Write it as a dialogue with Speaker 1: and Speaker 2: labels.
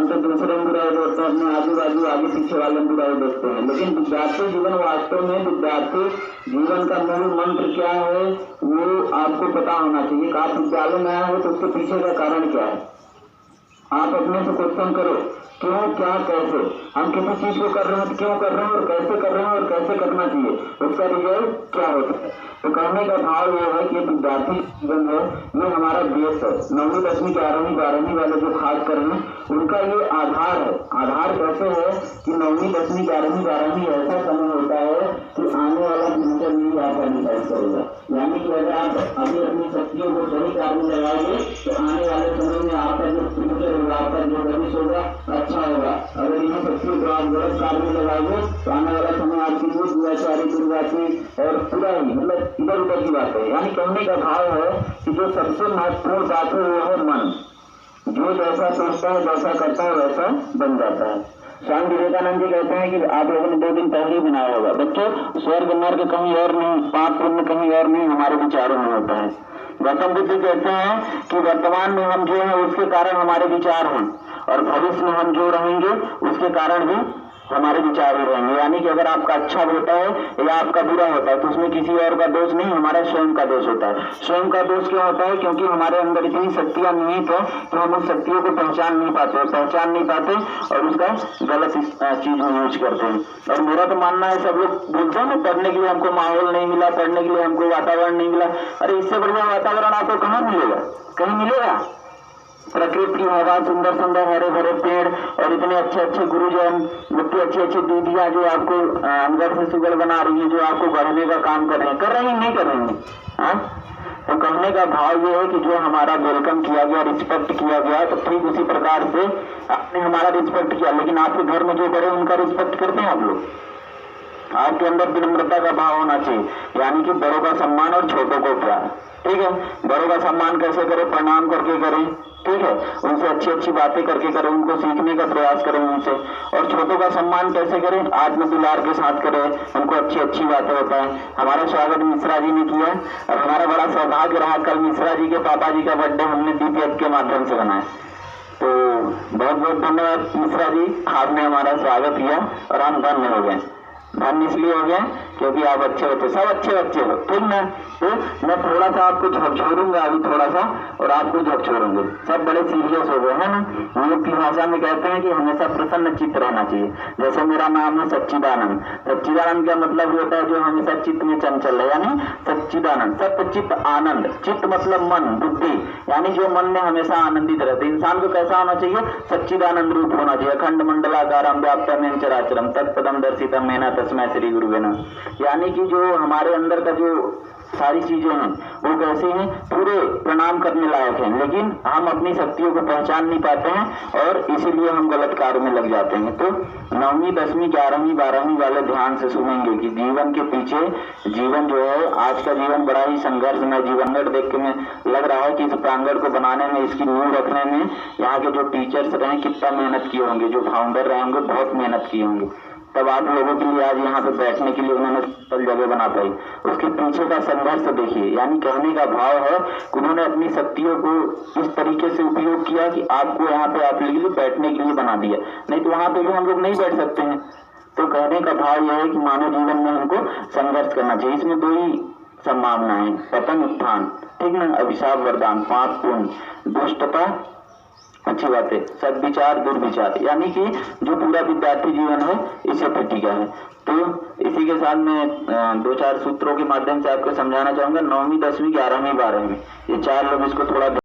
Speaker 1: हम तो दूसरे में बुराई देखते हैं, अपने आजू बाजू आगे पीछे वाले में बुराई देखते हैं। लेकिन विद्यार्थी जीवन वास्तव में विद्यार्थी जीवन का मूल मंत्र क्या है वो आपको पता होना चाहिए। आप विद्यालय में आए हो तो उसके पीछे का कारण क्या है, आप अपने से क्वेश्चन करो, क्यों, क्या, कैसे। हम किसी चीज को कर रहे हैं तो क्यों कर रहे हैं और कैसे कर रहे हैं और कैसे करना चाहिए, उसका रिजल्ट क्या होता है। तो कहने का भाव यह है कि विद्यार्थी जीवन है ये हमारा बेस है। 9वीं 10वीं 11वीं 12वीं वाले जो खास कर रहे हैं उनका ये आधार है। आधार कैसे है कि 9वीं 10वीं 11वीं 12वीं ऐसा समय होता है कि आने वाला फ्यूचर नहीं आपका डिसाइड करेगा। यानी कि अगर आप अभी अपनी शक्तियों को सही कार्य में लगाओगे तो आने वाले समय में आपका जो फ्यूचर होगा, आपका जो भविष्य होगा अच्छा होगा। अगर इन्हीं शक्तियों को आप गलत कार्य में लगाओगे तो आने वाला समय आपकी बुद्ध दुराचारी दुर्गाची और पूरा ही मतलब इधर उधर की बात है। यानी कहने का भाव है कि जो सबसे महत्वपूर्ण बात है वो है मन। जो जैसा सोचता है जैसा करता है वैसा बन जाता है। स्वामी विवेकानंद जी कहते हैं कि आप लोगों ने 2 दिन पहले ही बनाया होगा, बच्चों स्वर्ग नर्क कहीं और नहीं, पाप पुण्य कहीं और नहीं, हमारे विचारों में होता है। गौतम बुद्ध कहते हैं कि वर्तमान में हम जो है उसके कारण हमारे विचार हैं और भविष्य में हम जो रहेंगे उसके कारण भी हमारे विचार ही रहेंगे। यानी कि अगर आपका अच्छा होता है या आपका बुरा होता है तो उसमें किसी और का दोष नहीं, हमारा स्वयं का दोष होता है। स्वयं का दोष क्या होता है, क्योंकि हमारे अंदर इतनी शक्तियां निहित है तो हम उस शक्तियों को पहचान नहीं पाते और उसका गलत चीज में यूज करते हैं। और मेरा तो मानना है, सब लोग बोलते हैं ना पढ़ने के लिए हमको माहौल नहीं मिला, पढ़ने के लिए हमको वातावरण नहीं मिला। अरे इससे बढ़िया वातावरण आपको कहाँ मिलेगा, कहीं मिलेगा। प्रकृति की हवा, सुंदर सुंदर हरे भरे पेड़ और इतने अच्छे अच्छे गुरुजन, इतनी अच्छी अच्छी दीदियां जो आपको अंदर से सुगड़ बना रही है, जो आपको बढ़ने का काम कर रहे हैं नहीं कर रही है। तो कहने का भाव ये है कि जो हमारा वेलकम किया गया, रिस्पेक्ट किया गया, तो ठीक उसी प्रकार से आपने हमारा रिस्पेक्ट किया। लेकिन आपके घर में जो बड़े उनका रिस्पेक्ट करते हैं आप लोग। आपके अंदर विनम्रता का भाव होना चाहिए, यानी कि बड़ों का सम्मान और छोटों को प्यार। ठीक है, बड़ों का सम्मान कैसे करें, प्रणाम करके करें, ठीक है, उनसे अच्छी अच्छी बातें करके करें, उनको सीखने का प्रयास करें उनसे। और छोटों का सम्मान कैसे करें, आत्म दुलार के साथ करें, उनको अच्छी अच्छी बातें बताएं। हमारा स्वागत मिश्रा जी ने किया और हमारा बड़ा सौभाग्य रहा, कल मिश्रा जी के पापा जी का बर्थडे हमने दीपक के माध्यम से बनाया। तो बहुत बहुत धन्यवाद मिश्रा जी, आपने हमारा स्वागत किया और हम धन्य हो गए। धन्य इसलिए हो गए क्योंकि आप अच्छे होते, सब अच्छे बच्चे हो, ठीक ना। तो मैं थोड़ा सा आपको झकझोरूंगा अभी थोड़ा सा और आपको झकझोरूंगे। सब बड़े सीरियस हो गए है ना। योग की भाषा में कहते हैं कि हमेशा प्रसन्न चित्त रहना चाहिए। जैसे मेरा नाम है सच्चिदानंद। सच्चिदानंद का मतलब होता है जो हमेशा चित्त में चंचल है, यानी सच्चिदानंद, सत्य चित्त आनंद। चित्त मतलब मन, बुद्धि, यानी जो मन में हमेशा आनंदित रहते। इंसान को कैसा होना चाहिए, सच्चिदानंद रूप होना चाहिए। अखंड मंडलाकारम व्याप्तम चराचरम तत्पदम दर्शितम मेना तस्मै श्री गुरुवे नमः। यानी कि जो हमारे अंदर का जो सारी चीजें हैं वो कैसी हैं, पूरे प्रणाम करने लायक हैं, लेकिन हम अपनी शक्तियों को पहचान नहीं पाते हैं और इसीलिए हम गलत कार्य में लग जाते हैं। तो 9वीं 10वीं 11वीं 12वीं वाले ध्यान से सुनेंगे कि जीवन के पीछे, जीवन जो है आज का जीवन बड़ा ही संघर्षमय जीवन है। देख के मैं लग रहा है कि इस प्रांगण को बनाने में, इसकी नींव रखने में यहाँ के जो टीचर्स रहे कितना मेहनत किए होंगे, जो फाउंडर रहे होंगे बहुत मेहनत किए होंगे, तब आप लोगों के लिए आज यहाँ पे बैठने के लिए उन्होंने जगह बना पाई। उसके पीछे का संघर्ष देखिए। यानी कहने का भाव है कि उन्होंने अपनी शक्तियों को इस तरीके से उपयोग किया कि आपको यहाँ पे आप लिए बैठने के लिए बना दिया, नहीं तो वहां पे भी हम लोग नहीं बैठ सकते हैं। तो कहने का भाव यह है कि मानव जीवन में हमको संघर्ष करना चाहिए। इसमें 2 ही संभावनाएं, पतन उत्थान, ठीक ना, अभिशाप वरदान, पाप पुण्य, दुष्टता अच्छी बात है, सद्विचार दुर्विचार, यानी कि जो पूरा विद्यार्थी जीवन है इसे प्रतिज्ञा है। तो इसी के साथ मैं 2-4 सूत्रों के माध्यम से आपको समझाना चाहूंगा। 9वीं 10वीं 11वीं 12वीं ये 4 लोग इसको थोड़ा